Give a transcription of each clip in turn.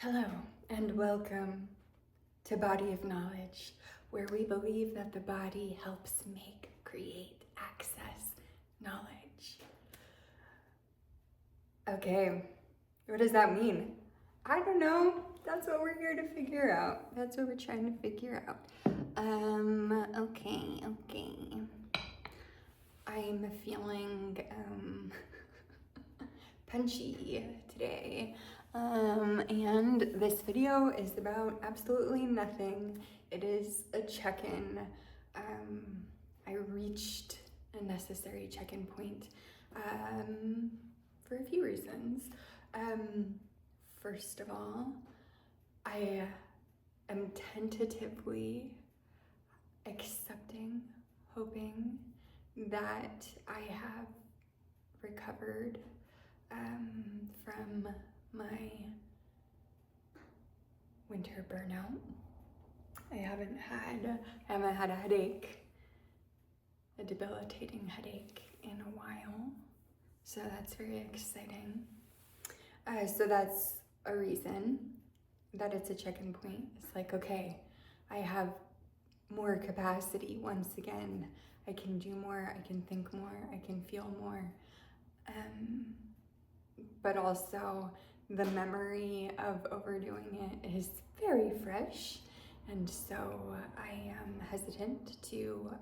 Hello and welcome to Body of Knowledge, where we believe that the body helps make, create, access knowledge. Okay, what does that mean? I don't know. That's what we're here to figure out. That's what we're trying to figure out. Okay. I'm feeling punchy today. And this video is about absolutely nothing. It is a check-in. I reached a necessary check-in point for a few reasons. First of all, I am tentatively accepting, hoping that I have recovered from my winter burnout. I haven't had a headache, a debilitating headache in a while, so that's very exciting. So that's a reason that it's a check-in point. It's like, okay, I have more capacity once again. I can do more, I can think more, I can feel more. But also the memory of overdoing it is very fresh, and so I am hesitant to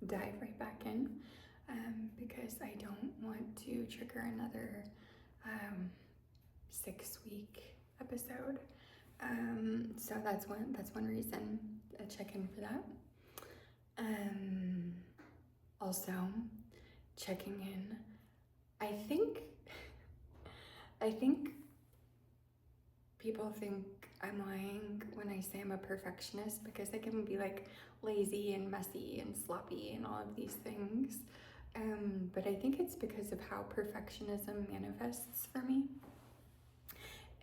dive right back in because I don't want to trigger another 6-week episode. So that's one reason, a check-in for that. Also checking in. I think people think I'm lying when I say I'm a perfectionist because I can be like lazy and messy and sloppy and all of these things. But I think it's because of how perfectionism manifests for me.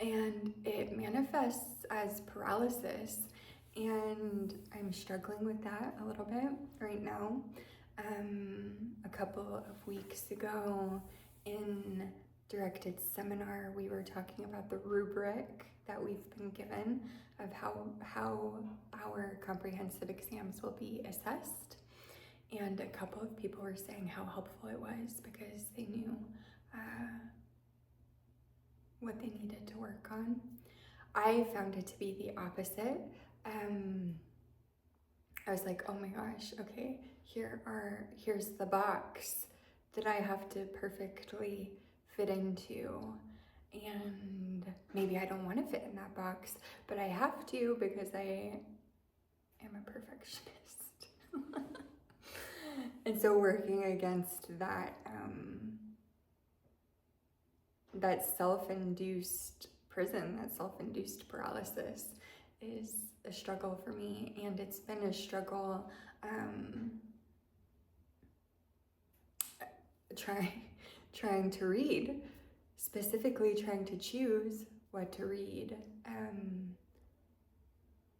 And it manifests as paralysis, and I'm struggling with that a little bit right now. A couple of weeks ago in directed seminar, we were talking about the rubric that we've been given of how our comprehensive exams will be assessed. And a couple of people were saying how helpful it was because they knew what they needed to work on. I found it to be the opposite. I was like, oh my gosh, okay, here's the box that I have to perfectly fit into, and maybe I don't want to fit in that box, but I have to because I am a perfectionist. And so working against that that self-induced prison, that self-induced paralysis is a struggle for me, and it's been a struggle trying to read, specifically trying to choose what to read,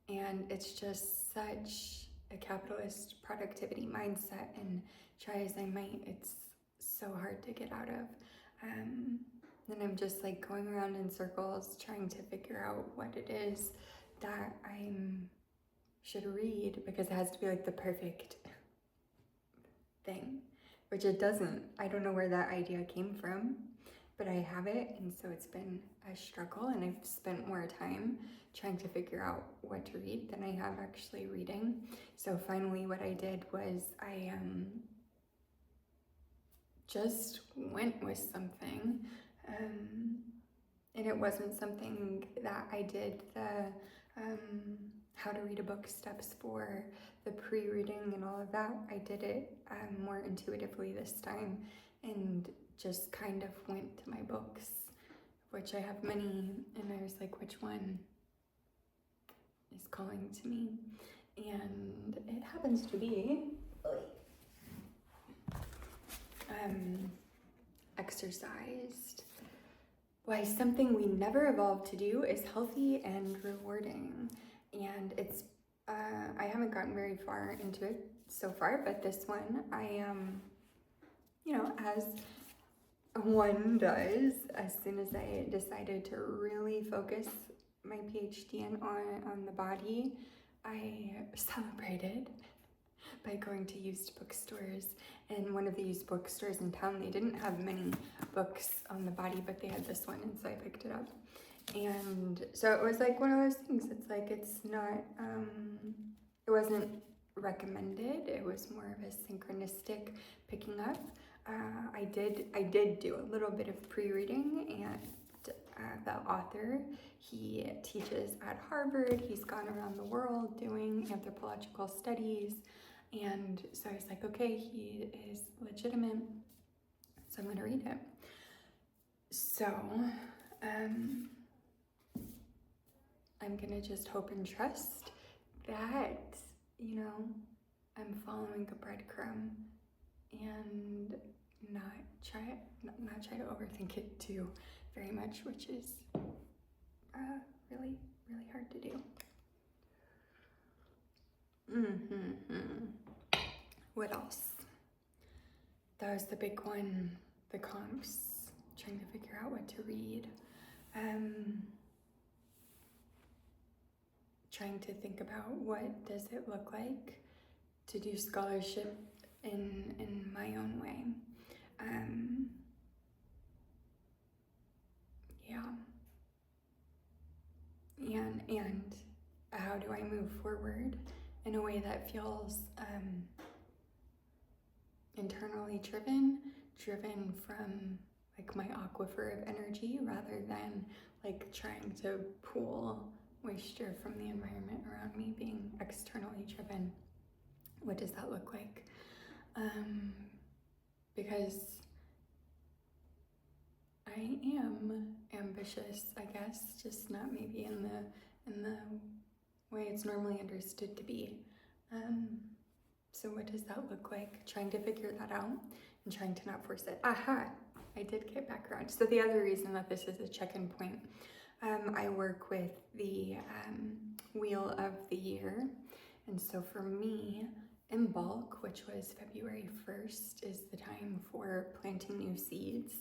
and it's just such a capitalist productivity mindset, and try as I might, it's so hard to get out of. And I'm just like going around in circles trying to figure out what it is that I should read, because it has to be like the perfect thing, which it doesn't. I don't know where that idea came from, but I have it, and so it's been a struggle, and I've spent more time trying to figure out what to read than I have actually reading. So finally what I did was I just went with something, and it wasn't something that I did the how to read a book steps for, the pre-reading and all of that. I did it more intuitively this time, and just kind of went to my books, which I have many, and I was like, which one is calling to me? And it happens to be Exercised. Why something we never evolved to do is healthy and rewarding. And it's I haven't gotten very far into it so far, but this one I as one does. As soon as I decided to really focus my PhD on the body, I celebrated by going to used bookstores. And one of the used bookstores in town, they didn't have many books on the body, but they had this one, and so I picked it up. And so it was like one of those things. It's like, it's not, it wasn't recommended. It was more of a synchronistic picking up. I did do a little bit of pre-reading, and the author, he teaches at Harvard. He's gone around the world doing anthropological studies. And so I was like, okay, he is legitimate, so I'm gonna read it. So, I'm gonna just hope and trust that, you know, I'm following a breadcrumb and not try to overthink it too very much, which is really, really hard to do. What else? That was the big one, the comps, trying to figure out what to read. Trying to think about what does it look like to do scholarship in my own way. And how do I move forward in a way that feels internally driven from like my aquifer of energy, rather than like trying to pull moisture from the environment around me, being externally driven. What does that look like? Because I am ambitious, I guess, just not maybe in the way it's normally understood to be. So what does that look like? Trying to figure that out and trying to not force it. Aha, I did get back around. So the other reason that this is a check-in point, I work with the Wheel of the Year. And so for me, in bulk, which was February 1st, is the time for planting new seeds.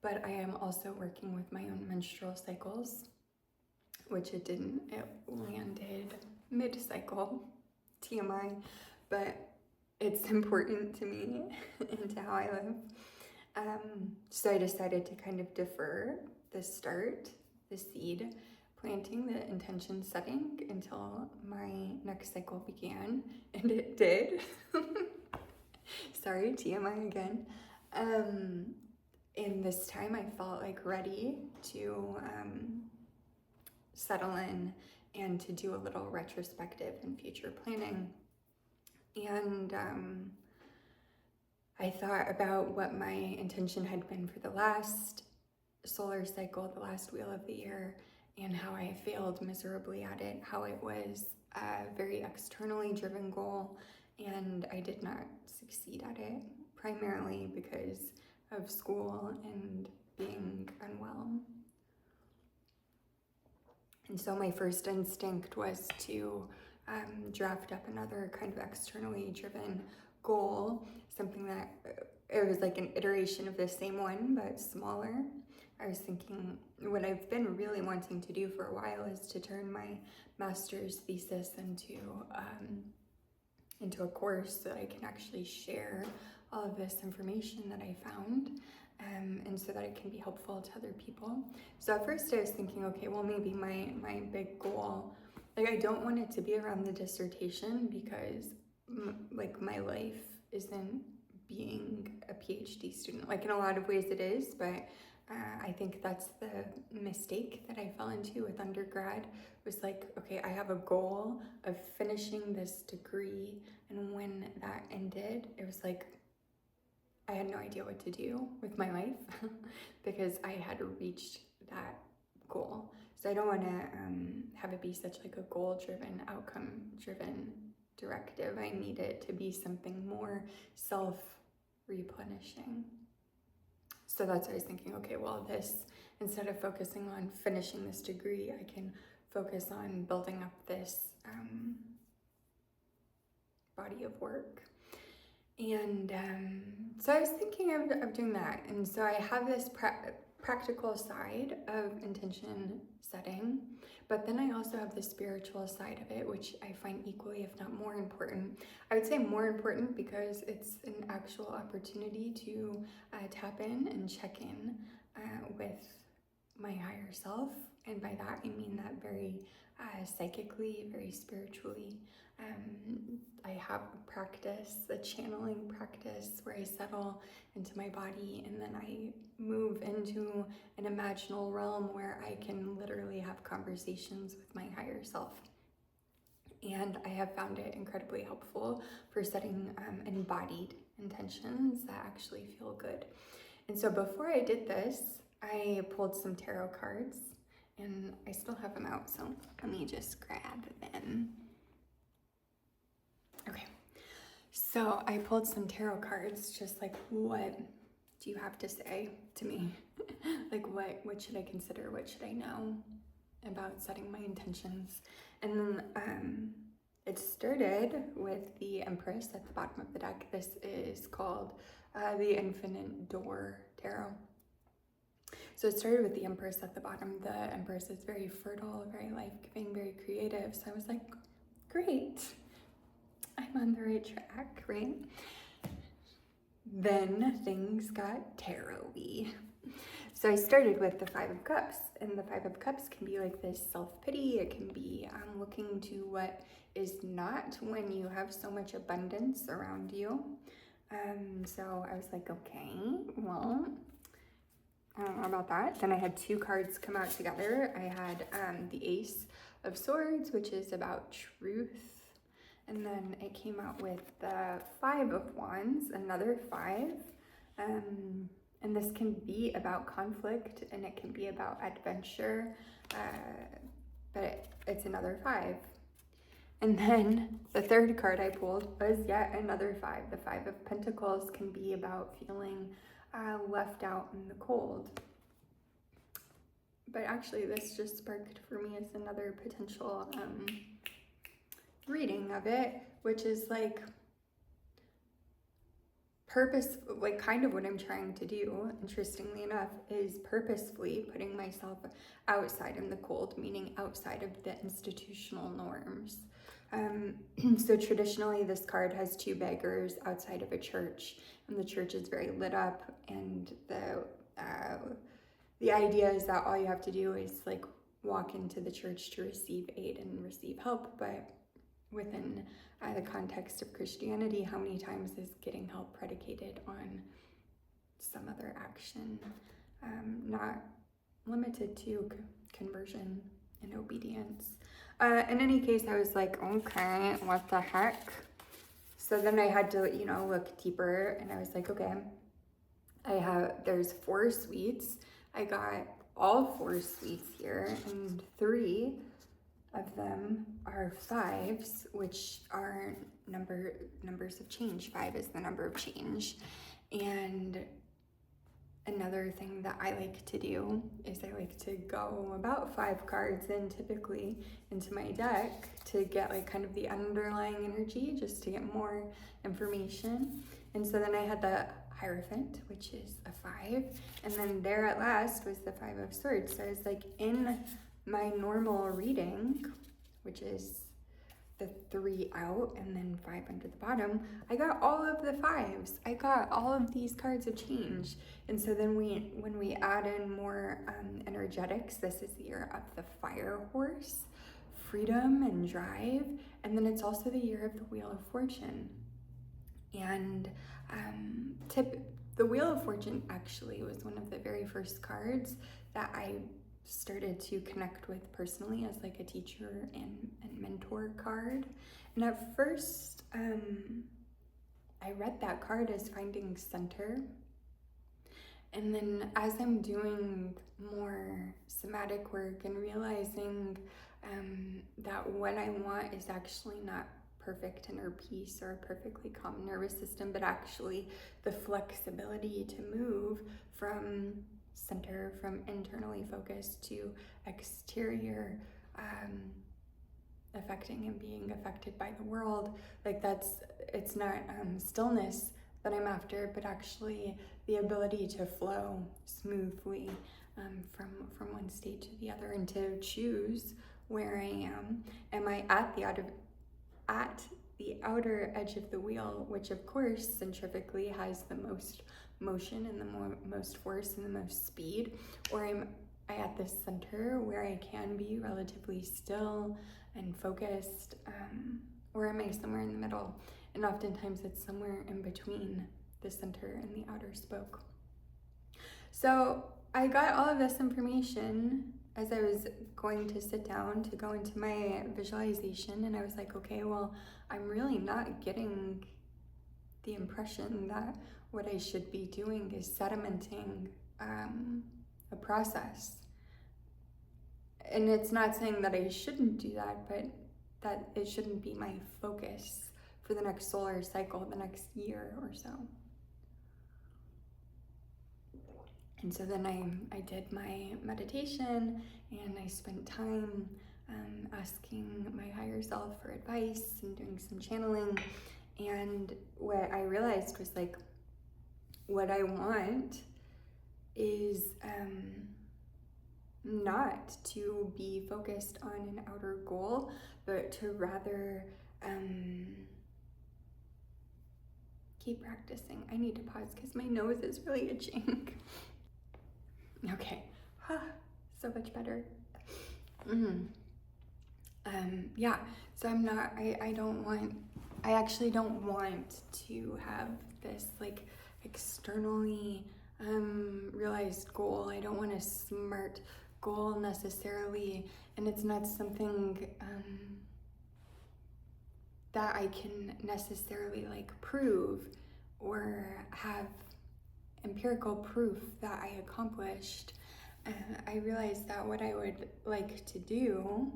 But I am also working with my own menstrual cycles, which it landed mid-cycle, TMI, but it's important to me and to how I live. So I decided to kind of defer the seed planting, the intention setting, until my next cycle began, and it did. Sorry, TMI again. In this time, I felt like ready to settle in and to do a little retrospective and future planning. And I thought about what my intention had been for the last solar cycle, the last Wheel of the Year, and how I failed miserably at it, how it was a very externally driven goal, and I did not succeed at it, primarily because of school and being unwell. And so my first instinct was to draft up another kind of externally driven goal, something that, it was like an iteration of the same one, but smaller. I was thinking, what I've been really wanting to do for a while is to turn my master's thesis into a course so that I can actually share all of this information that I found, and so that it can be helpful to other people. So at first I was thinking, okay, well, maybe my big goal, like, I don't want it to be around the dissertation, because like my life isn't being a PhD student. Like, in a lot of ways it is, but I think that's the mistake that I fell into with undergrad, was like, okay, I have a goal of finishing this degree, and when that ended, it was like, I had no idea what to do with my life because I had reached that goal. So I don't want to have it be such like a goal-driven, outcome-driven directive. I need it to be something more self-replenishing. So that's why I was thinking, okay, well, instead of focusing on finishing this degree, I can focus on building up this body of work. And so I was thinking of doing that. And so I have this practical side of intention setting, but then I also have the spiritual side of it, which I find equally, if not more important. I would say more important because it's an actual opportunity to tap in and check in with my higher self. And by that, I mean that very psychically, very spiritually. I have a practice, a channeling practice, where I settle into my body and then I move into an imaginal realm where I can literally have conversations with my higher self. And I have found it incredibly helpful for setting embodied intentions that actually feel good. And so before I did this, I pulled some tarot cards, and I still have them out, so let me just grab them. Okay, so I pulled some tarot cards, just like, what do you have to say to me? Like, what should I consider? What should I know about setting my intentions? And then it started with the Empress at the bottom of the deck. This is called the Infinite Door Tarot. So it started with the Empress at the bottom. The Empress is very fertile, very life-giving, very creative. So I was like, great, I'm on the right track, right? Then things got tarot-y. So I started with the Five of Cups, and the Five of Cups can be like this self-pity. It can be looking to what is not when you have so much abundance around you. So I was like, okay, well, I don't know about that. Then I had two cards come out together. I had the Ace of Swords, which is about truth. And then it came out with the Five of Wands, another five. And this can be about conflict and it can be about adventure, but it's another five. And then the third card I pulled was yet another five. The Five of Pentacles can be about feeling left out in the cold. But actually this just sparked for me as another potential reading of it, which is like like kind of what I'm trying to do, interestingly enough, is purposefully putting myself outside in the cold, meaning outside of the institutional norms. So traditionally this card has two beggars outside of a church, and the church is very lit up, and the idea is that all you have to do is like walk into the church to receive aid and receive help. But within the context of Christianity, how many times is getting help predicated on some other action, not limited to conversion and obedience? In any case, I was like, okay, what the heck? So then I had to, look deeper, and I was like, okay, there's 4 suites. I got all 4 suites here, and 3 of them are 5s, which are numbers of change. 5 is the number of change. And another thing that I like to do is I like to go about 5 cards in typically into my deck to get like kind of the underlying energy, just to get more information. And so then I had the Hierophant, which is a 5, and then there at last was the 5 of Swords. So I was like, in my normal reading, which is the 3 out and then 5 under the bottom, I got all of the 5s. I got all of these cards of change. And so then when we add in more energetics, this is the year of the Fire Horse, freedom and drive, and then it's also the year of the Wheel of Fortune. And the Wheel of Fortune actually was one of the very first cards that I started to connect with personally as like a teacher and mentor card. And at first, I read that card as finding center. And then as I'm doing more somatic work and realizing that what I want is actually not perfect inner peace or a perfectly calm nervous system, but actually the flexibility to move from center, from internally focused to exterior affecting and being affected by the world. Like it's not stillness that I'm after, but actually the ability to flow smoothly from one state to the other, and to choose where I am. Am I at the outer edge of the wheel, which of course centrifugally has the most motion and the most force and the most speed, or am I at the center where I can be relatively still and focused, or am I somewhere in the middle? And oftentimes it's somewhere in between the center and the outer spoke. So I got all of this information as I was going to sit down to go into my visualization, and I was like, okay, well, I'm really not getting the impression that what I should be doing is sedimenting a process. And it's not saying that I shouldn't do that, but that it shouldn't be my focus for the next solar cycle, the next year or so. And so then I did my meditation, and I spent time asking my higher self for advice and doing some channeling. And what I realized was, like, what I want is not to be focused on an outer goal, but to rather keep practicing. I need to pause because my nose is really itching. Okay, so much better. Yeah, so I actually don't want to have this like externally realized goal. I don't want a SMART goal necessarily, and it's not something that I can necessarily like prove or have empirical proof that I accomplished. I realized that what I would like to do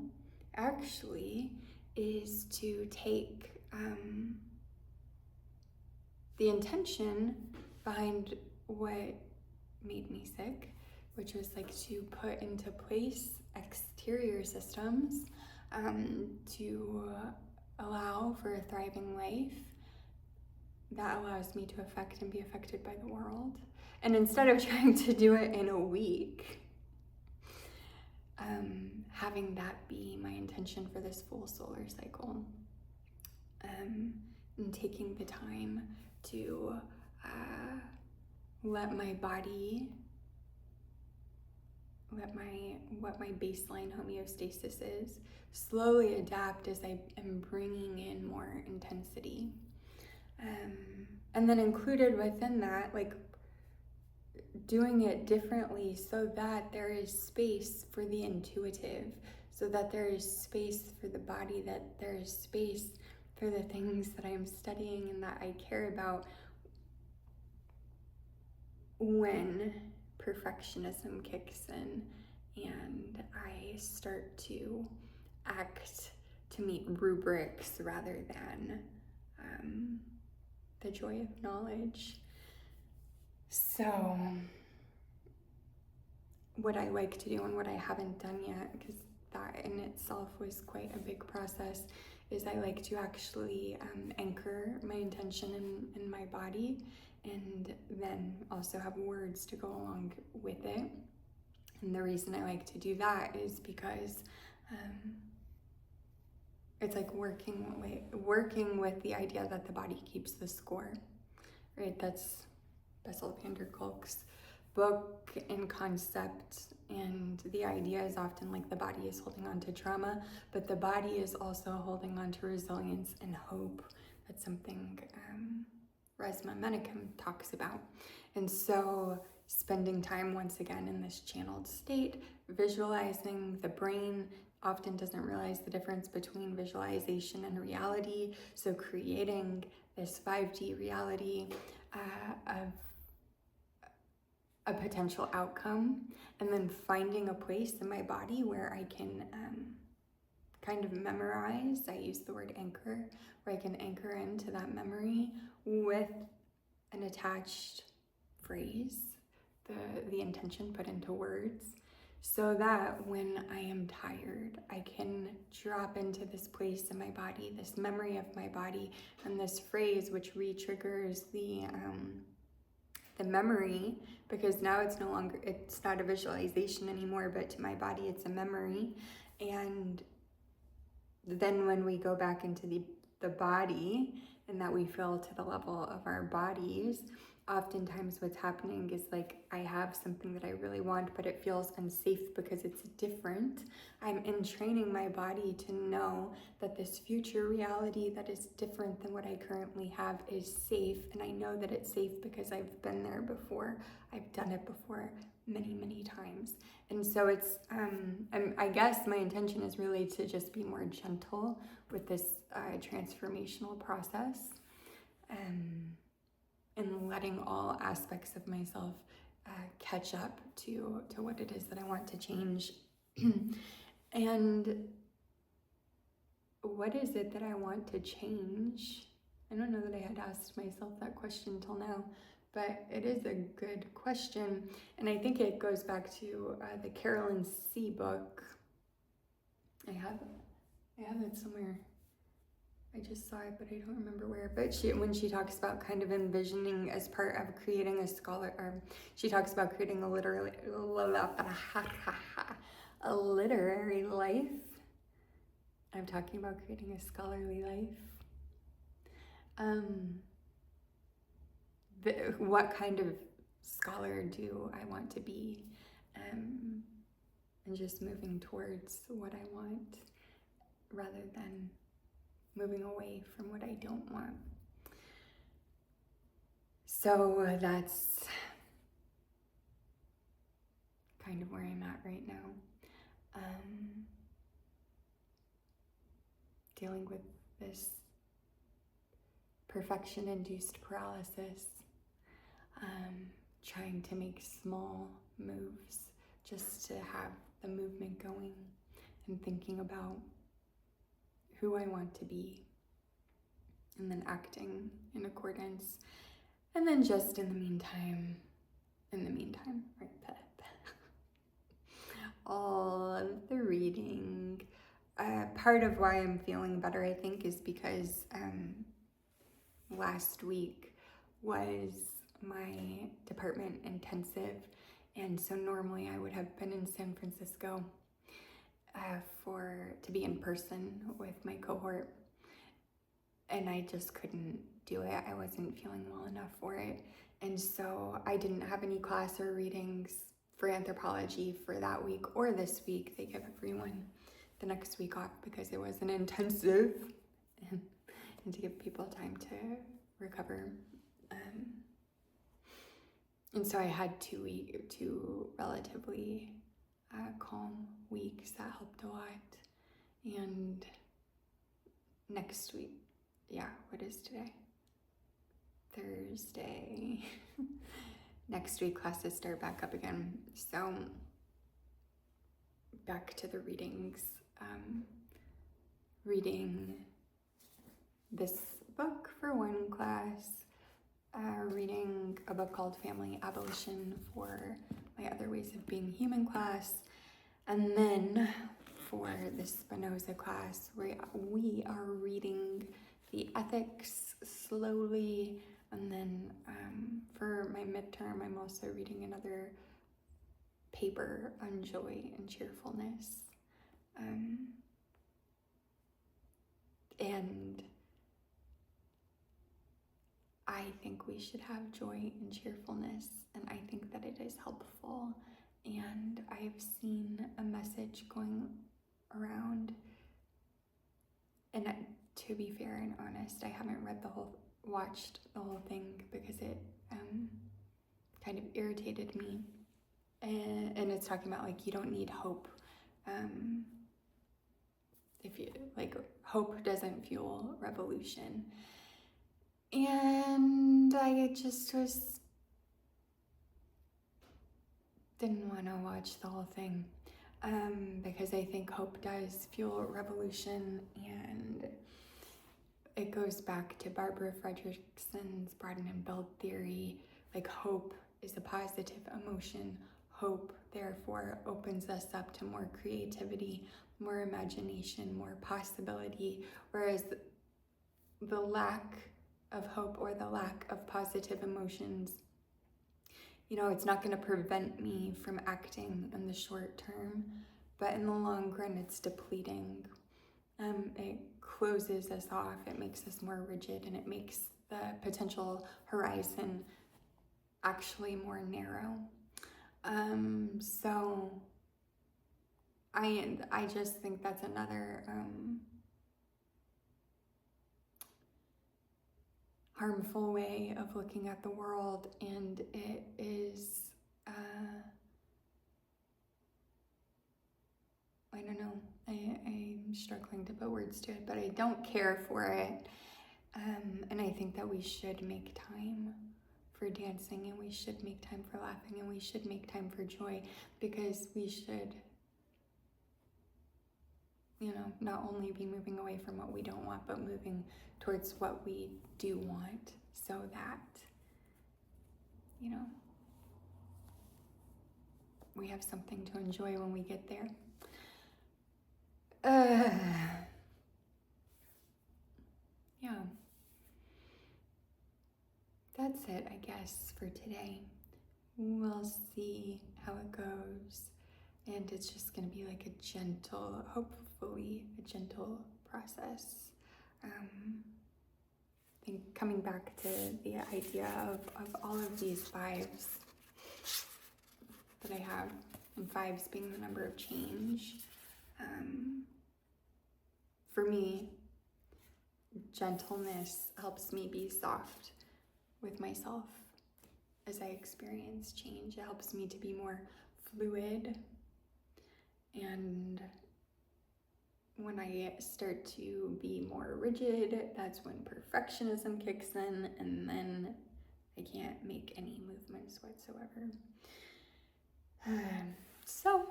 actually is to take the intention behind what made me sick, which was like to put into place exterior systems to allow for a thriving life that allows me to affect and be affected by the world. And instead of trying to do it in a week, having that be my intention for this full solar cycle, and taking the time to let my body, what my baseline homeostasis is, slowly adapt as I am bringing in more intensity. And then included within that, like doing it differently so that there is space for the intuitive, so that there is space for the body, that there is space for the things that I'm studying and that I care about when perfectionism kicks in and I start to act to meet rubrics rather than the joy of knowledge. So what I like to do and what I haven't done yet, because that in itself was quite a big process, is I like to actually anchor my intention in my body, and then also have words to go along with it. And the reason I like to do that is because it's like working with the idea that the body keeps the score, right? That's Bessel van der Kolk's book and concept, and the idea is often like the body is holding on to trauma, but the body is also holding on to resilience and hope. That's something Resmaa Menakem talks about. And so spending time once again in this channeled state, visualizing. The brain often doesn't realize the difference between visualization and reality, so creating this 5D reality of a potential outcome, and then finding a place in my body where I can kind of memorize. I use the word anchor, where I can anchor into that memory with an attached phrase, the intention put into words, so that when I am tired, I can drop into this place in my body, this memory of my body, and this phrase which re-triggers the memory, because now it's not a visualization anymore, but to my body it's a memory. And then when we go back into the body, and that we feel to the level of our bodies, oftentimes what's happening is like, I have something that I really want, but it feels unsafe because it's different. I'm entraining my body to know that this future reality that is different than what I currently have is safe. And I know that it's safe because I've been there before. I've done it before many, many times. And so it's, I guess my intention is really to just be more gentle with this transformational process, and letting all aspects of myself catch up to what it is that I want to change. And what is it that I want to change? I don't know that I had asked myself that question till now, but it is a good question. And I think it goes back to the Carolyn C. book. I have it somewhere. I just saw it, but I don't remember where. But when she talks about kind of envisioning as part of creating a scholar, or she talks about creating a literary life. I'm talking about creating a scholarly life. What kind of scholar do I want to be? And just moving towards what I want rather than moving away from what I don't want. So that's kind of where I'm at right now. Dealing with this perfection-induced paralysis, trying to make small moves just to have the movement going, and thinking about who I want to be, and then acting in accordance. And then just in the meantime, right, all of the reading. Part of why I'm feeling better, I think, is because last week was my department intensive, and so normally I would have been in San Francisco to be in person with my cohort, and I just couldn't do it. I wasn't feeling well enough for it, and so I didn't have any class or readings for anthropology for that week or this week. They give everyone the next week off because it was an intensive, and to give people time to recover. And so I had two relatively calm weeks that helped a lot. And next week, what is today? Thursday. Next week classes start back up again. So back to the readings. Reading this book for one class, reading a book called Family Abolition for my Other Ways of Being Human class, and then for the Spinoza class, where we are reading the ethics slowly, and then for my midterm, I'm also reading another paper on joy and cheerfulness. And I think we should have joy and cheerfulness, and I think that it is helpful. And I've seen a message going around, and to be fair and honest, I haven't watched the whole thing because it kind of irritated me. And it's talking about like, you don't need hope. If you like, hope doesn't fuel revolution. And I just didn't want to watch the whole thing, because I think hope does fuel revolution, and it goes back to Barbara Fredrickson's broaden-and-build theory. Like, hope is a positive emotion. hope, therefore, opens us up to more creativity, more imagination, more possibility, whereas the lack of hope or the lack of positive emotions, it's not going to prevent me from acting in the short term, but in the long run, it's depleting. It closes us off, it makes us more rigid, and it makes the potential horizon actually more narrow. So I just think that's another harmful way of looking at the world, and it is I don't know, I'm struggling to put words to it, but I don't care for it, and I think that we should make time for dancing, and we should make time for laughing, and we should make time for joy, because we should not only be moving away from what we don't want, but moving towards what we do want, so that we have something to enjoy when we get there. Yeah, that's it, I guess, for today. We'll see how it goes, and it's just going to be like a gentle, hopefully a gentle process. I think coming back to the idea of all of these fives that I have, and fives being the number of change, for me, gentleness helps me be soft with myself as I experience change. It helps me to be more fluid, and when I start to be more rigid, that's when perfectionism kicks in, and then I can't make any movements whatsoever. So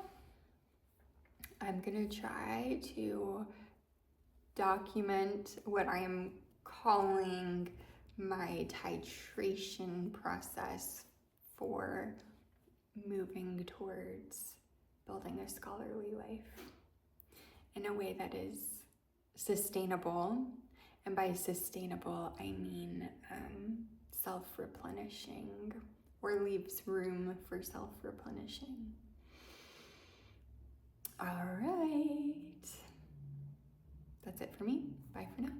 I'm gonna try to document what I am calling my titration process for moving towards building a scholarly life in a way that is sustainable. And by sustainable, I mean self-replenishing, or leaves room for self-replenishing. All right. That's it for me. Bye for now.